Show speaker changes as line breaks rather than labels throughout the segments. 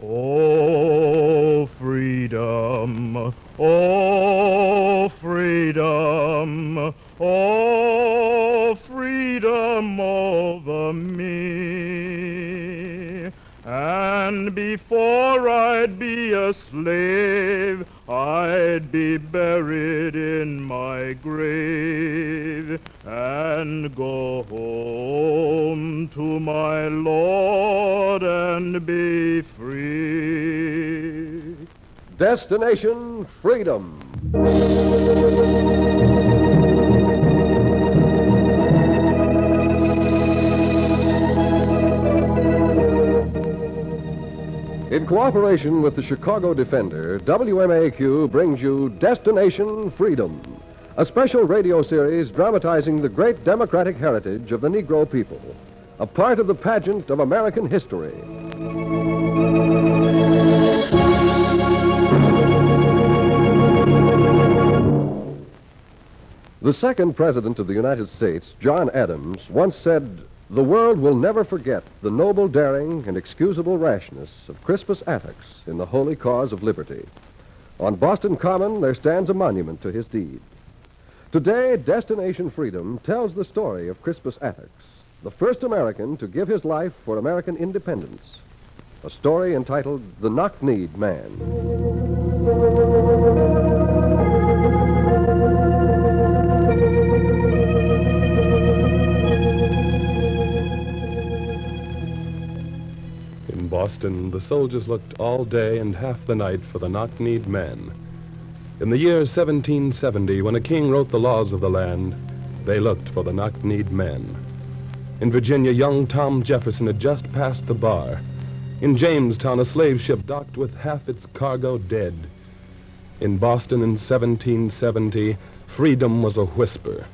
Oh, freedom, oh, freedom, oh, freedom over me. And before I'd be a slave, I'd be buried in my grave and go home to my Lord and be free.
Destination Freedom. In cooperation with the Chicago Defender, WMAQ brings you Destination Freedom, a special radio series dramatizing the great democratic heritage of the Negro people, a part of the pageant of American history. The second President of the United States, John Adams, once said, "The world will never forget the noble daring and excusable rashness of Crispus Attucks in the holy cause of liberty." On Boston Common, there stands a monument to his deed. Today, Destination Freedom tells the story of Crispus Attucks, the first American to give his life for American independence. A story entitled The Knock-Kneed Man.
In Boston, the soldiers looked all day and half the night for the knock-kneed man. In the year 1770, when a king wrote the laws of the land, they looked for the knock-kneed man. In Virginia, young Tom Jefferson had just passed the bar. In Jamestown, a slave ship docked with half its cargo dead. In Boston in 1770, freedom was a whisper,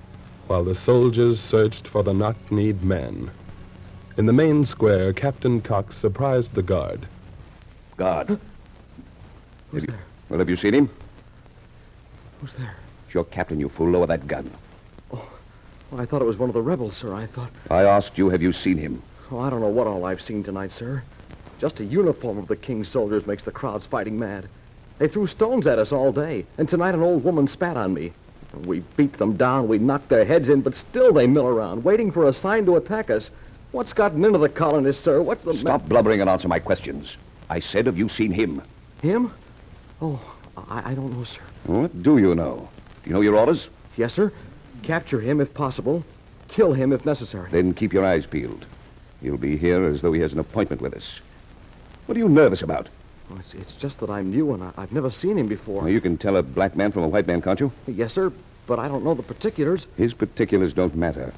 while the soldiers searched for the knock-kneed man. In the main square, Captain Cox surprised the guard.
Guard.
Who's there?
Well, have you seen him?
Who's there?
It's your captain, you fool. Lower that gun.
Oh, well, I thought it was one of the rebels, sir. I thought...
I asked you, have you seen him?
Oh, I don't know what all I've seen tonight, sir. Just a uniform of the king's soldiers makes the crowds fighting mad. They threw stones at us all day, and tonight an old woman spat on me. We beat them down, we knocked their heads in, but still they mill around, waiting for a sign to attack us. What's gotten into the colonists, sir? What's the...
Stop blubbering and answer my questions. I said, have you seen him?
Him? Oh, I don't know, sir.
What do you know? Do you know your orders?
Yes, sir. Capture him if possible. Kill him if necessary.
Then keep your eyes peeled. He'll be here as though he has an appointment with us. What are you nervous about?
Oh, it's just that I'm new and I've never seen him before.
Well, you can tell a black man from a white man, can't you?
Yes, sir, but I don't know the particulars.
His particulars don't matter.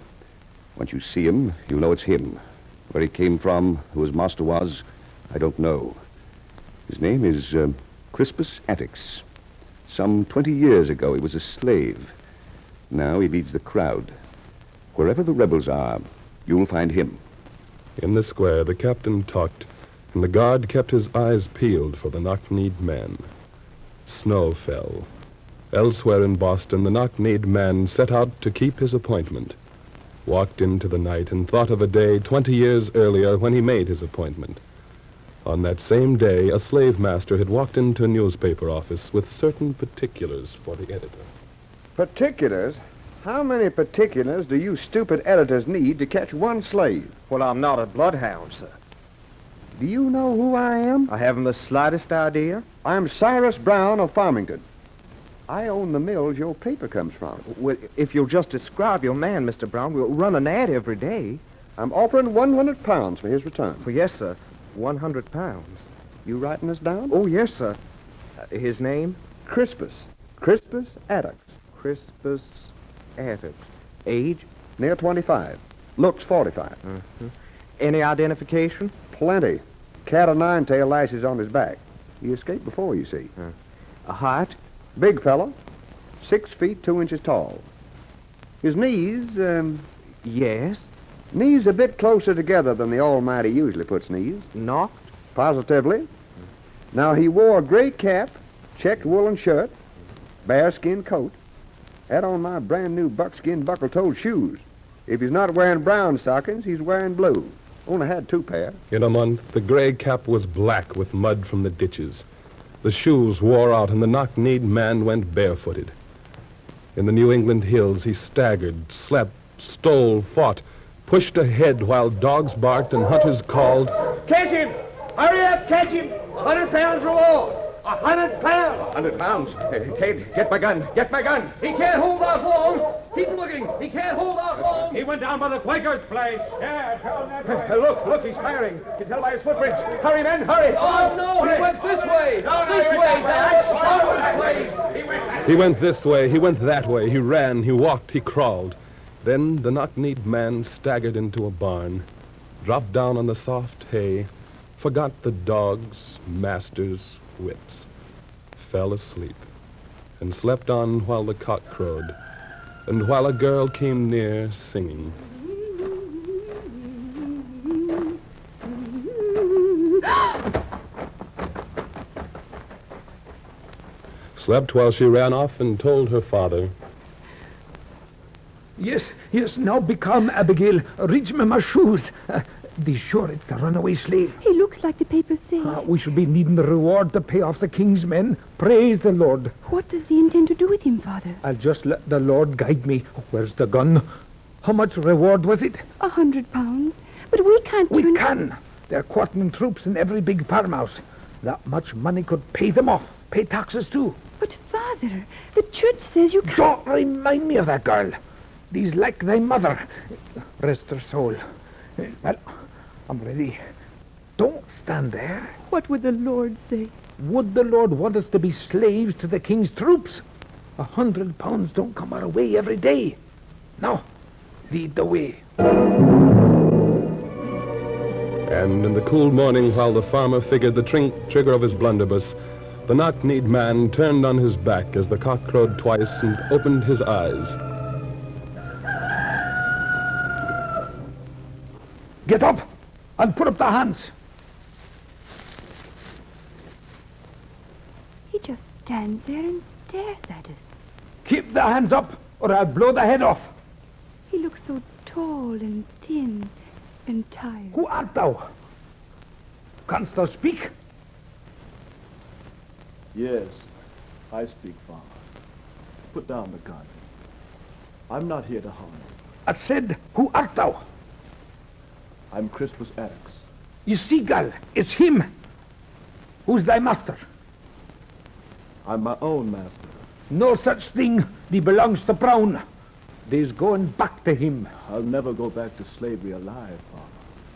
Once you see him, you'll know it's him. Where he came from, who his master was, I don't know. His name is Crispus Attucks. Some 20 years ago, he was a slave. Now he leads the crowd. Wherever the rebels are, you'll find him.
In the square, the captain talked, and the guard kept his eyes peeled for the knock-kneed man. Snow fell. Elsewhere in Boston, the knock-kneed man set out to keep his appointment. Walked into the night and thought of a day 20 years earlier when he made his appointment. On that same day, a slave master had walked into a newspaper office with certain particulars for the editor.
Particulars? How many particulars do you stupid editors need to catch one slave?
Well, I'm not a bloodhound, sir.
Do you know who I am?
I haven't the slightest idea.
I'm Cyrus Brown of Farmington. I own the mills your paper comes from.
Well, if you'll just describe your man, Mr. Brown, we'll run an ad every day.
I'm offering 100 pounds for his return.
Well, yes, sir. 100 pounds.
You writing this down?
Oh, yes, sir. His name?
Crispus. Crispus Attucks.
Crispus Attucks. Age?
Near 25. Looks 45.
Mm-hmm. Any identification?
Plenty. Cat o' nine-tail lashes on his back. He escaped before, you see.
A height?
Big fella. 6 feet 2 inches tall. His knees,
Yes.
Knees a bit closer together than the Almighty usually puts knees.
Knocked?
Positively. Now, he wore a gray cap, checked woolen shirt, bearskin coat, had on my brand new buckskin buckle-toed shoes. If he's not wearing brown stockings, he's wearing blue. Only had 2 pair.
In a month, the gray cap was black with mud from the ditches. The shoes wore out, and the knock-kneed man went barefooted. In the New England hills, he staggered, slept, stole, fought, pushed ahead while dogs barked and hunters called.
Catch him! Hurry up, catch him! 100 pounds reward! 100 pounds!
100 pounds? Ted, get my gun. Get my gun.
He can't hold out long. Keep looking. He can't hold out long.
He went down by the Quaker's place. Yeah, turn that way.
Look, he's firing. You can tell by his footprints. Hurry, men, hurry.
Oh, no, he went this way. This way, Dad.
He went this way, he went that way, he ran, he walked, he crawled. Then the knock-kneed man staggered into a barn, dropped down on the soft hay, forgot the dogs, masters, whips, fell asleep, and slept on while the cock crowed, and while a girl came near singing. Slept while she ran off and told her father.
Yes, now be calm, Abigail. Reach me my shoes. Be sure it's the runaway slave.
He looks like the papers say.
We shall be needing the reward to pay off the king's men. Praise the Lord.
What does he intend to do with him, Father?
I'll just let the Lord guide me. Where's the gun? How much reward was it?
100 pounds. But we can't
We can. They're quartering troops in every big farmhouse. That much money could pay them off. Pay taxes, too.
But, Father, the church says you can't...
Don't remind me of that girl. These like thy mother. Rest her soul. Well, I'm ready. Don't stand there.
What would the Lord say?
Would the Lord want us to be slaves to the king's troops? 100 pounds don't come our way every day. Now, lead the way.
And in the cool morning, while the farmer figured the trigger of his blunderbuss, the knock-kneed man turned on his back as the cock crowed twice and opened his eyes.
Get up and put up the hands.
He just stands there and stares at us.
Keep the hands up or I'll blow the head off.
He looks so tall and thin and tired.
Who art thou? Canst thou speak?
Yes, I speak, Farmer. Put down the gun. I'm not here to harm you.
I said, who art thou?
I'm Crispus Attucks.
You see, gal, it's him. Who's thy master?
I'm my own master.
No such thing. Thee belongs to Brown. Thee's going back to him.
I'll never go back to slavery alive, Farmer.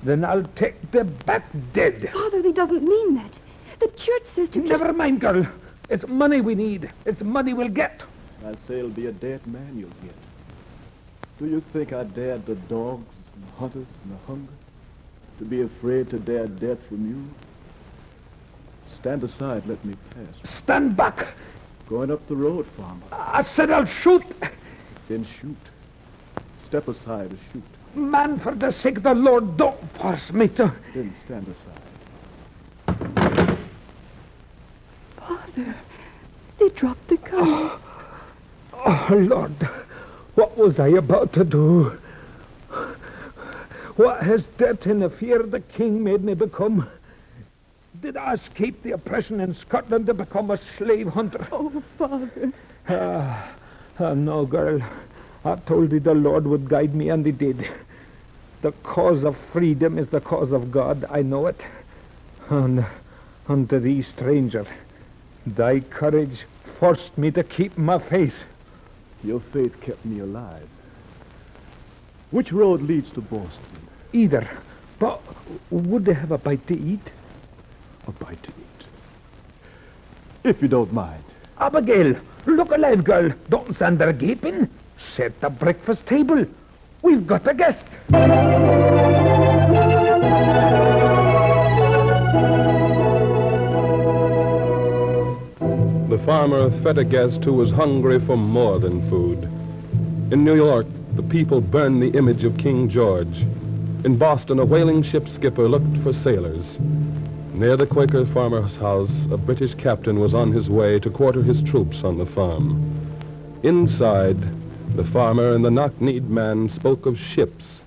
Then I'll take thee back dead.
Father, he doesn't mean that. The church says to...
Never mind, girl. It's money we need. It's money we'll get.
I say it'll be a dead man you'll get. Do you think I dared the dogs and the hunters and the hunger? To be afraid to dare death from you? Stand aside, let me pass.
Stand back.
Going up the road, Farmer.
I said I'll shoot.
Then shoot. Step aside and shoot.
Man, for the sake of the Lord, don't force me to...
Then stand aside.
Father, they dropped the gun.
Oh, Lord, what was I about to do? What has death and the fear of the king made me become? Did I escape the oppression in Scotland to become a slave hunter?
Oh, Father.
No, girl. I told thee the Lord would guide me, and he did. The cause of freedom is the cause of God, I know it. And unto thee, stranger, thy courage forced me to keep my faith.
Your faith kept me alive. Which road leads to Boston?
Either. But would they have a bite to eat?
A bite to eat. If you don't mind.
Abigail, look alive, girl. Don't stand there gaping. Set the breakfast table. We've got a guest.
The farmer fed a guest who was hungry for more than food. In New York, the people burned the image of King George. In Boston, a whaling ship skipper looked for sailors. Near the Quaker farmer's house, a British captain was on his way to quarter his troops on the farm. Inside, the farmer and the knock-kneed man spoke of ships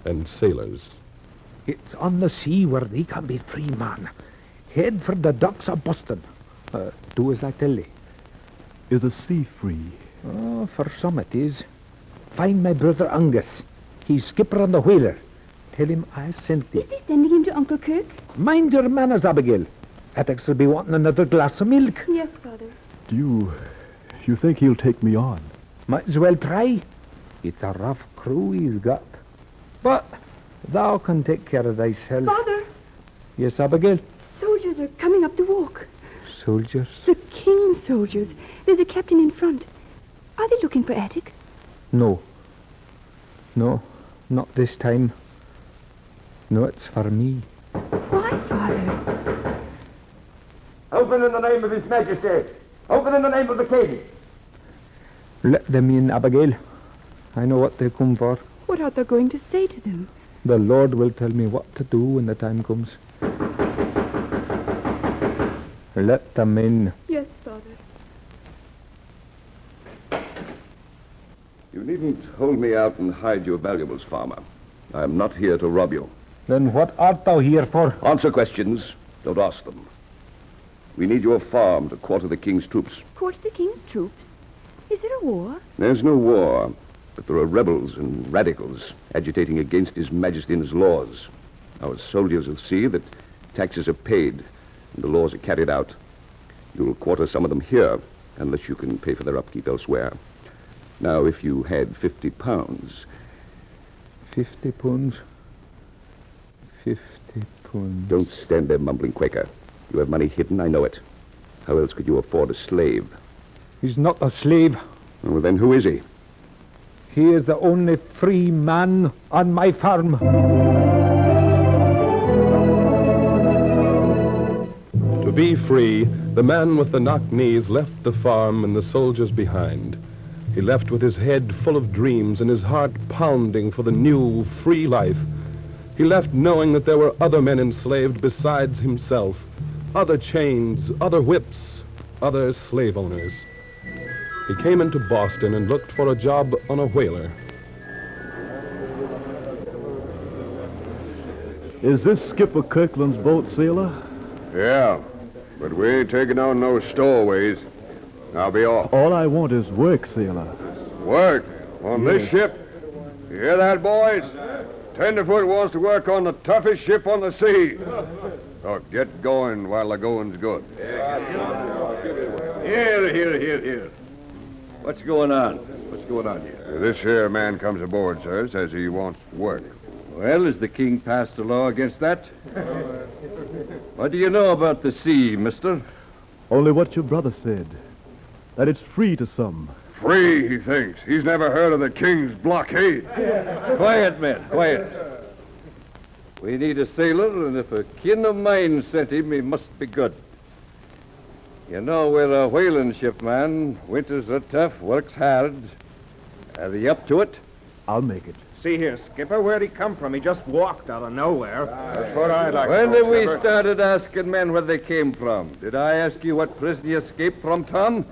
and sailors.
It's on the sea where they can be free, man. Head for the docks of Boston. Do as I tell you.
Is the sea free?
Oh, for some it is. Find my brother Angus. He's skipper on the whaler. Tell him I sent you.
Is he sending him to Uncle Kirk?
Mind your manners, Abigail. Atticus will be wanting another glass of milk.
Yes, Father.
Do you think he'll take me on?
Might as well try. It's a rough crew he's got. But thou can take care of thyself.
Father,
Yes, Abigail?
soldiers are coming up the walk.
Soldiers?
The king's soldiers. There's a captain in front. Are they looking for Atticus?
No. No, not this time. No, it's for me.
Why, Father?
Open in the name of His Majesty. Open in the name of the King.
Let them in, Abigail. I know what they come for.
What art thou going to say to them?
The Lord will tell me what to do when the time comes. Let them in.
Yes, Father.
You needn't hold me out and hide your valuables, farmer. I am not here to rob you.
Then what art thou here for?
Answer questions. Don't ask them. We need your farm to quarter the king's troops.
Quarter the king's troops? Is there a war?
There's no war, but there are rebels and radicals agitating against His Majesty and his laws. Our soldiers will see that taxes are paid and the laws are carried out. You'll quarter some of them here, unless you can pay for their upkeep elsewhere. Now, if you had 50 pounds...
50 pounds? 50 pounds.
Don't stand there mumbling, Quaker. You have money hidden, I know it. How else could you afford a slave?
He's not a slave.
Well, then who is he?
He is the only free man on my farm.
To be free, the man with the knocked knees left the farm and the soldiers behind. He left with his head full of dreams and his heart pounding for the new, free life. He left knowing that there were other men enslaved besides himself, other chains, other whips, other slave owners. He came into Boston and looked for a job on a whaler.
Is this Skipper Kirkland's boat, sailor?
Yeah, but we ain't taking on no stowaways. I'll be off.
All I want is work, sailor.
Work? On this ship? You hear that, boys? Tenderfoot wants to work on the toughest ship on the sea. So get going while the going's good.
Here. What's going on? What's going on here?
This here man comes aboard, sir, says he wants work.
Well, has the king passed a law against that? What do you know about the sea, mister?
Only what your brother said. That it's free to some.
Free, he thinks. He's never heard of the king's blockade.
Quiet, men, quiet. We need a sailor, and if a kin of mine sent him, he must be good. You know, we're a whaling ship, man. Winters are tough, works hard. Are you up to it?
I'll make it.
See here, Skipper, where'd he come from? He just walked out of nowhere.
That's what I'd like
When
to know,
did we
Skipper.
started asking men where they came from? Did I ask you what prison you escaped from, Tom?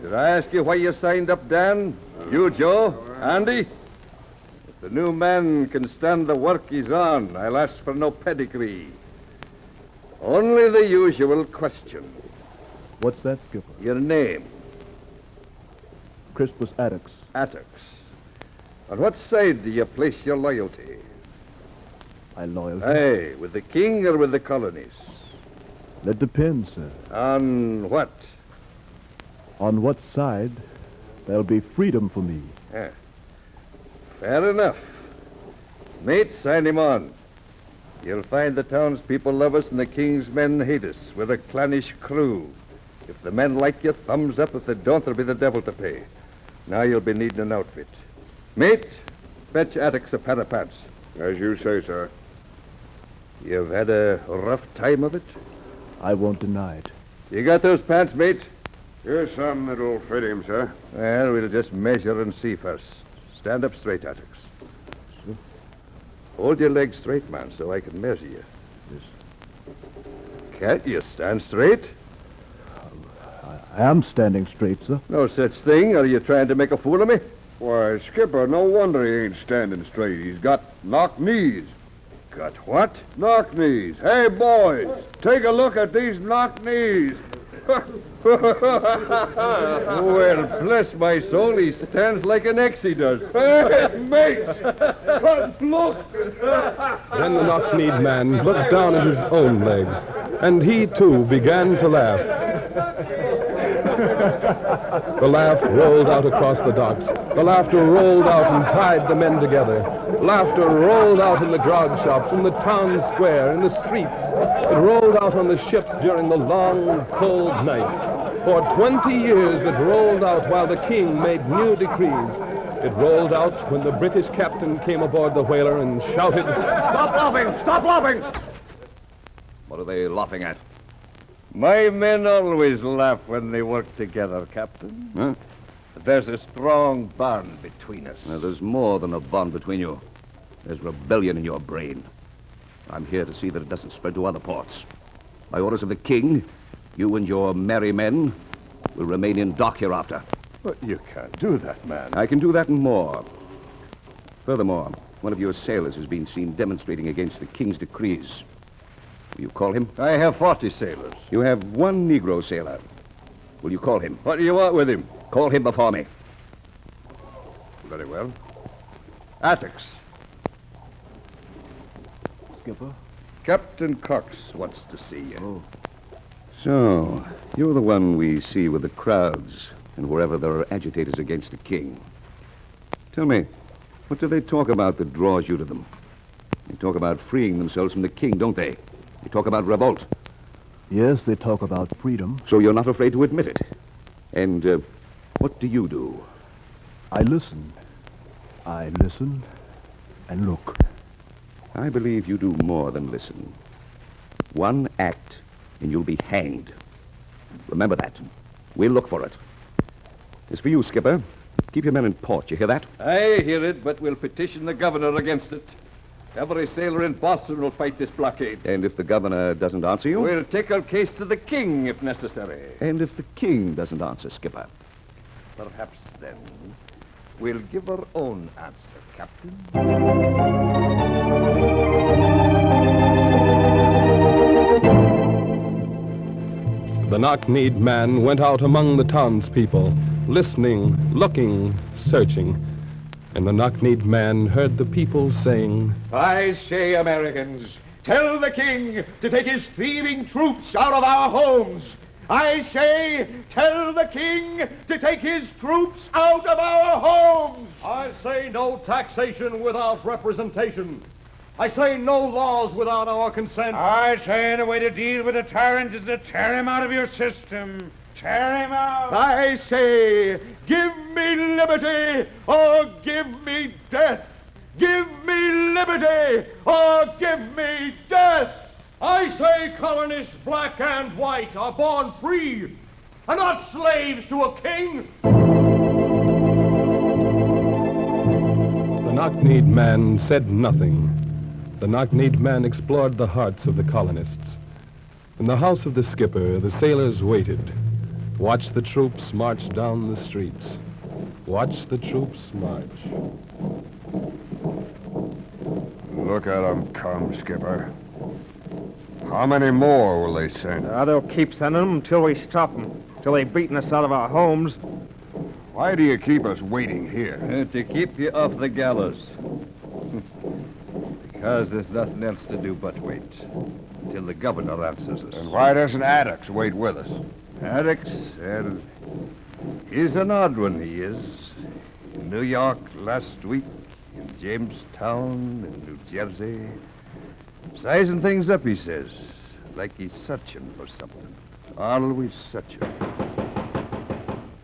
Did I ask you why you signed up, Dan? You, Joe? Andy? If the new man can stand the work he's on, I'll ask for no pedigree. Only the usual question.
What's that, Skipper?
Your name?
Crispus Attucks.
Attucks. On what side do you place your loyalty?
My loyalty?
Aye, with the king or with the colonies?
That depends, sir.
On what?
On what side there'll be freedom for me.
Fair enough. Mate, sign him on. You'll find the townspeople love us and the king's men hate us. We're a clannish crew. If the men like you, thumbs up. If they don't, there'll be the devil to pay. Now you'll be needing an outfit. Mate, fetch Attucks a pair of pants.
As you say, sir.
You've had a rough time of it?
I won't deny it.
You got those pants, mate?
Here's some that'll fit him, sir.
Well, we'll just measure and see first. Stand up straight, Attucks. Hold your legs straight, man, so I can measure you.
Yes.
Can't you stand straight?
I am standing straight, sir.
No such thing. Are you trying to make a fool of me?
Why, Skipper, no wonder he ain't standing straight. He's got knocked knees. Got what? Knock-knees. Hey, boys, take a look at these knock-knees.
Well, bless my soul, he stands like an ex, he does.
Hey, mate! Look!
Then the knock-kneed man looked down at his own legs, and he, too, began to laugh. The laugh rolled out across the docks. The laughter rolled out and tied the men together. Laughter rolled out in the grog shops, in the town square, in the streets. It rolled out on the ships during the long, cold nights. For 20 years it rolled out while the king made new decrees. It rolled out when the British captain came aboard the whaler and shouted,
Stop laughing! Stop laughing!
What are they laughing at?
My men always laugh when they work together, Captain.
Huh?
There's a strong bond between us.
Now, there's more than a bond between you. There's rebellion in your brain. I'm here to see that it doesn't spread to other ports. By orders of the king, you and your merry men will remain in dock hereafter.
But you can't do that, man.
I can do that and more. Furthermore, one of your sailors has been seen demonstrating against the king's decrees. Will you call him?
I have 40 sailors.
You have one Negro sailor. Will you call him?
What do you want with him?
Call him before me.
Very well. Attucks.
Skipper?
Captain Cox wants to see you.
Oh.
So, you're the one we see with the crowds and wherever there are agitators against the king. Tell me, what do they talk about that draws you to them? They talk about freeing themselves from the king, don't they? They talk about revolt.
Yes, they talk about freedom.
So you're not afraid to admit it. And what do you do?
I listen. I listen and look.
I believe you do more than listen. One act, and you'll be hanged. Remember that. We'll look for it. As for you, Skipper, keep your men in port. You hear that?
I hear it, but we'll petition the governor against it. Every sailor in Boston will fight this blockade.
And if the governor doesn't answer you?
We'll take our case to the king if necessary.
And if the king doesn't answer, Skipper?
Perhaps then we'll give our own answer, Captain.
The knock-kneed man went out among the townspeople, listening, looking, searching. And the knock-kneed man heard the people saying,
I say, Americans, tell the king to take his thieving troops out of our homes. I say, tell the king to take his troops out of our homes.
I say no taxation without representation. I say no laws without our consent.
I say the way to deal with a tyrant is to tear him out of your system. Tear him out. I say, give me liberty or give me death. Give me liberty or give me death.
I say colonists, black and white, are born free and not slaves to a king.
The knock-kneed man said nothing. The knock-kneed man explored the hearts of the colonists. In the house of the skipper, the sailors waited. Watched the troops march down the streets. Watched the troops march.
Look at them come, Skipper. How many more will they send?
They'll keep sending them until we stop them, till they've beaten us out of our homes.
Why do you keep us waiting here?
To keep you off the gallows. Because there's nothing else to do but wait till the governor answers us.
And why doesn't Attucks wait with us?
Attucks, he's an odd one, he is. In New York last week, in Jamestown, in New Jersey. Sizing things up, he says, like he's searching for something. Always searching.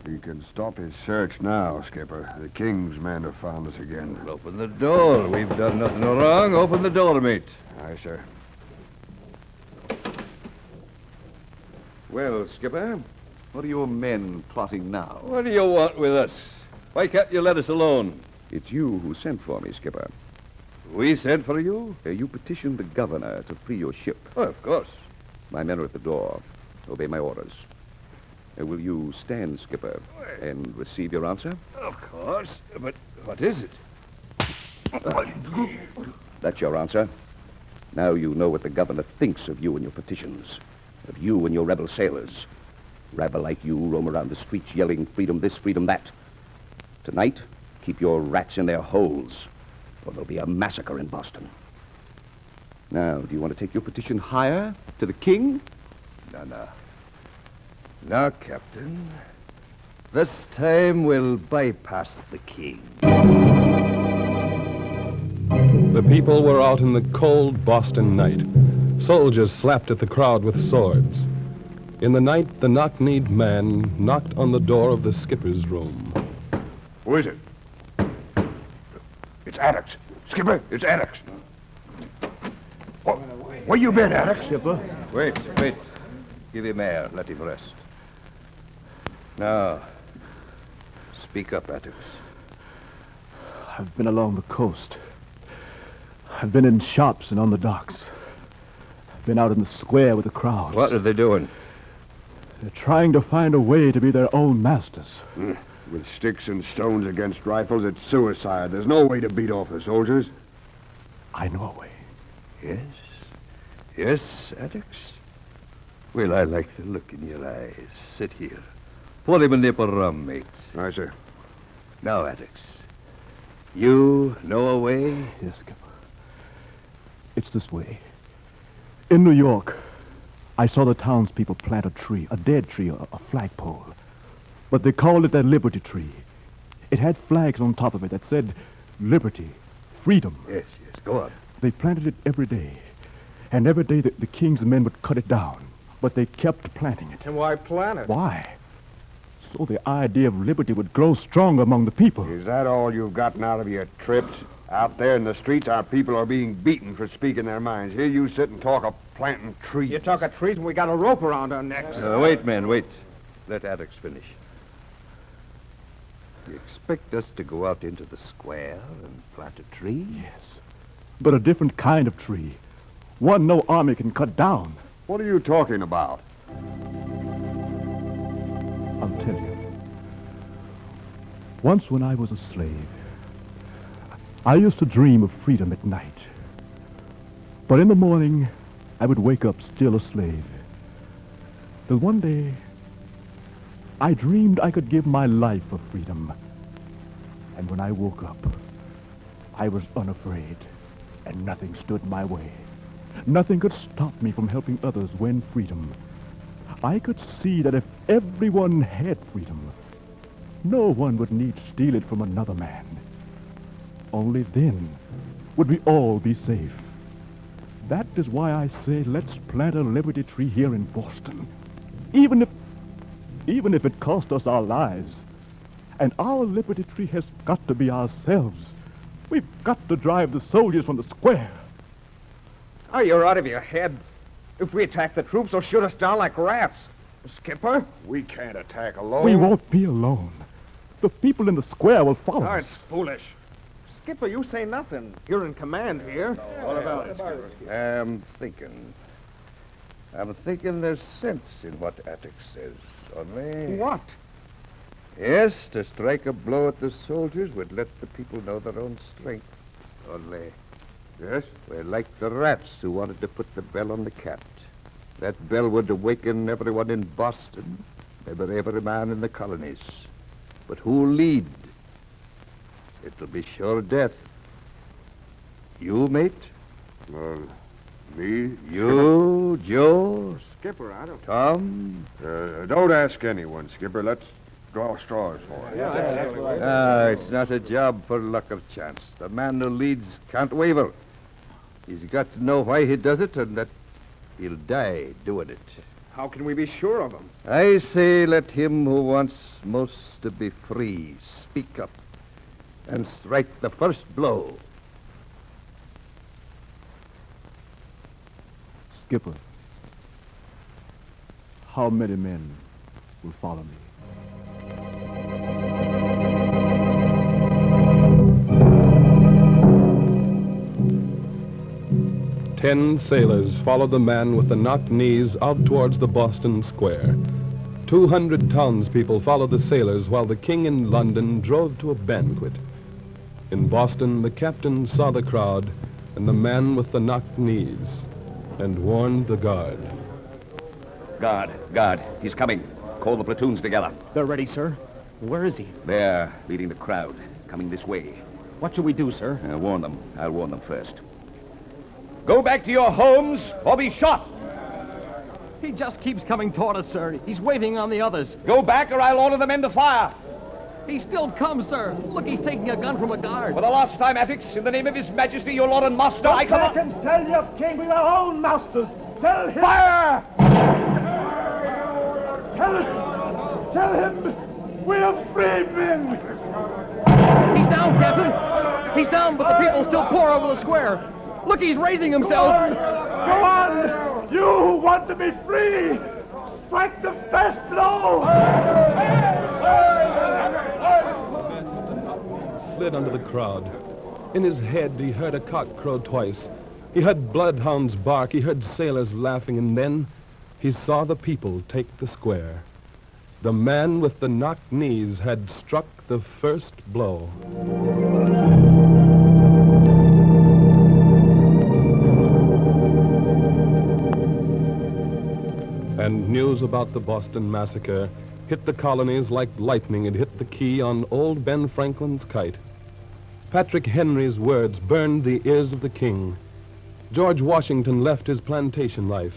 He can stop his search now, Skipper. The king's men have found us again.
Well, open the door. We've done nothing wrong. Open the door, mate.
Aye, sir.
Well, Skipper, what are your men plotting now?
What do you want with us? Why can't you let us alone?
It's you who sent for me, Skipper.
We sent for you?
You petitioned the governor to free your ship.
Oh, of course.
My men are at the door. Obey my orders. Will you stand, Skipper, and receive your answer?
Of course. But what is it?
That's your answer. Now you know what the governor thinks of you and your petitions, of you and your rebel sailors. Rabble like you roam around the streets yelling freedom this, freedom that. Tonight, keep your rats in their holes, or there'll be a massacre in Boston. Now, do you want to take your petition higher, to the king?
No. No, Captain. This time we'll bypass the king.
The people were out in the cold Boston night. Soldiers slapped at the crowd with swords. In the night, the knock-kneed man knocked on the door of the skipper's room.
Who is it? It's Attucks. Skipper, it's Attucks. Where you been, Attucks?
Skipper.
Wait. Give him air. Let him rest. Now, speak up, Attucks.
I've been along the coast. I've been in shops and on the docks. I've been out in the square with the crowds.
What are they doing?
They're trying to find a way to be their own masters.
With sticks and stones against rifles, it's suicide. There's no way to beat off the soldiers.
I know a way.
Yes, Attucks? Well, I like the look in your eyes. Sit here. Pour him a nip of rum, mate.
Aye, sir.
Now, Attucks, you know a way?
Yes, Skipper. It's this way. In New York, I saw the townspeople plant a tree, a dead tree, a flagpole. But they called it their Liberty Tree. It had flags on top of it that said liberty, freedom.
Yes, go on.
They planted it every day. And every day the king's men would cut it down. But they kept planting it.
And why plant it?
Why? So the idea of liberty would grow strong among the people.
Is that all you've gotten out of your trips? Out there in the streets, our people are being beaten for speaking their minds. Here you sit and talk of planting trees.
You talk of trees and we got a rope around our necks.
Wait, man, wait. Let Attucks finish. You expect us to go out into the square and plant a tree?
Yes. But a different kind of tree. One no army can cut down.
What are you talking about?
I'll tell you. Once when I was a slave, I used to dream of freedom at night. But in the morning, I would wake up still a slave. Till one day, I dreamed I could give my life for freedom. And when I woke up, I was unafraid, and nothing stood my way. Nothing could stop me from helping others win freedom. I could see that if everyone had freedom, no one would need steal it from another man. Only then would we all be safe. That is why I say let's plant a liberty tree here in Boston. Even if it cost us our lives. And our liberty tree has got to be ourselves. We've got to drive the soldiers from the square.
Oh, you're out of your head. If we attack the troops, they'll shoot us down like rats. Skipper?
We can't attack alone.
We won't be alone. The people in the square will follow us.
It's foolish. Skipper, you say nothing. You're in command here.
What about it, Skipper? I'm thinking there's sense in what Attucks says. Only...
What?
Yes, to strike a blow at the soldiers would let the people know their own strength. Only...
Yes?
We're like the rats who wanted to put the bell on the cat. That bell would awaken everyone in Boston, maybe every man in the colonies. But who'll lead? It'll be sure death. You, mate?
Me?
You, Joe?
Skipper, I don't...
Tom?
Don't ask anyone, Skipper. Let's draw straws for it.
It's not a job for luck or chance. The man who leads can't waver. He's got to know why he does it and that he'll die doing it.
How can we be sure of him?
I say let him who wants most to be free speak up and strike the first blow.
Skipper, how many men will follow me?
10 sailors followed the man with the knocked knees out towards the Boston Square. 200 townspeople followed the sailors while the king in London drove to a banquet. In Boston, the captain saw the crowd and the man with the knocked knees, and warned the guard.
Guard, he's coming. Call the platoons together.
They're ready, sir. Where is he?
There, leading the crowd, coming this way.
What should we do, sir?
Warn them. I'll warn them first.
Go back to your homes or be shot.
He just keeps coming toward us, sir. He's waving on the others.
Go back or I'll order the men to fire.
He still comes, sir. Look, he's taking a gun from a guard.
For the last time, Attics, in the name of His Majesty, your Lord and Master, I come
back and tell your king we are own masters. Tell him...
Fire!
Tell him we are free men.
He's down, Captain. He's down, but the people still pour over the square. Look, he's raising himself.
Go on. You who want to be free, strike the first blow.
Slid under the crowd. In his head, he heard a cock crow twice. He heard bloodhounds bark. He heard sailors laughing, and then he saw the people take the square. The man with the knocked knees had struck the first blow. And news about the Boston massacre hit the colonies like lightning. It hit the key on old Ben Franklin's kite. Patrick Henry's words burned the ears of the king. George Washington left his plantation life.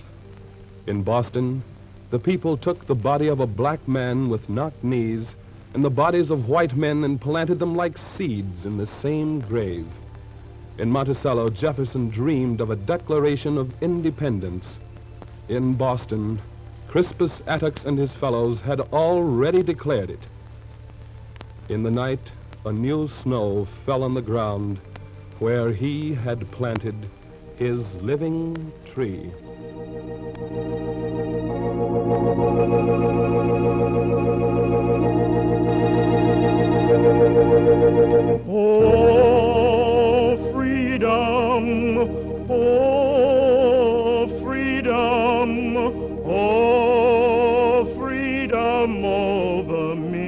In Boston, the people took the body of a black man with knocked knees and the bodies of white men and planted them like seeds in the same grave. In Monticello, Jefferson dreamed of a Declaration of Independence. In Boston, Crispus Attucks and his fellows had already declared it. In the night, a new snow fell on the ground where he had planted his living tree.
Oh, freedom, oh, freedom, oh, freedom over me.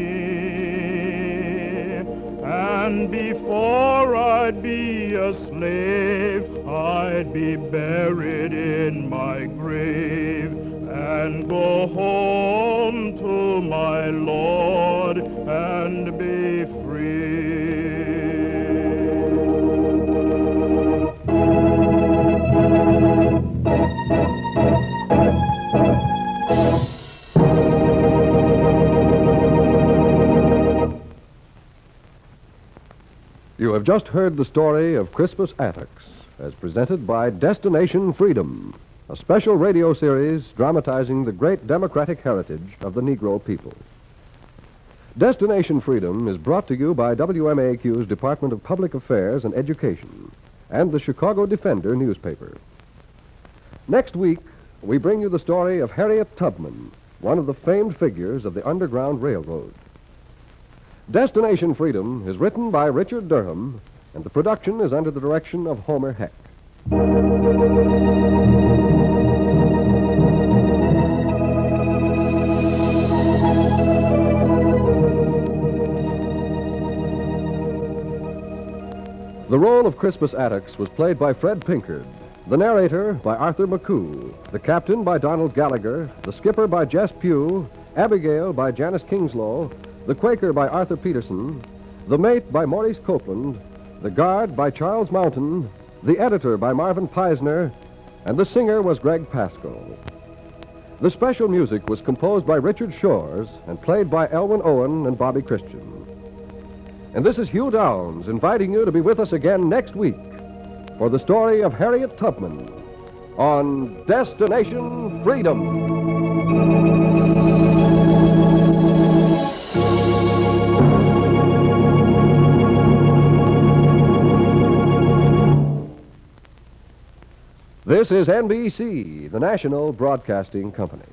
And before I'd be a slave, I'd be buried in my grave and go home to my Lord and be free.
You have just heard the story of Crispus Attucks, as presented by Destination Freedom, a special radio series dramatizing the great democratic heritage of the Negro people. Destination Freedom is brought to you by WMAQ's Department of Public Affairs and Education and the Chicago Defender newspaper. Next week, we bring you the story of Harriet Tubman, one of the famed figures of the Underground Railroad. Destination Freedom is written by Richard Durham, and the production is under the direction of Homer Heck. The role of Crispus Attucks was played by Fred Pinkard, the narrator by Arthur McCoo, the captain by Donald Gallagher, the skipper by Jess Pugh, Abigail by Janice Kingslow, the Quaker by Arthur Peterson, the mate by Maurice Copeland, the guard by Charles Mountain, the editor by Marvin Peisner, and the singer was Greg Pascoe. The special music was composed by Richard Shores and played by Elwin Owen and Bobby Christian. And this is Hugh Downs inviting you to be with us again next week for the story of Harriet Tubman on Destination Freedom. This is NBC, the National Broadcasting Company.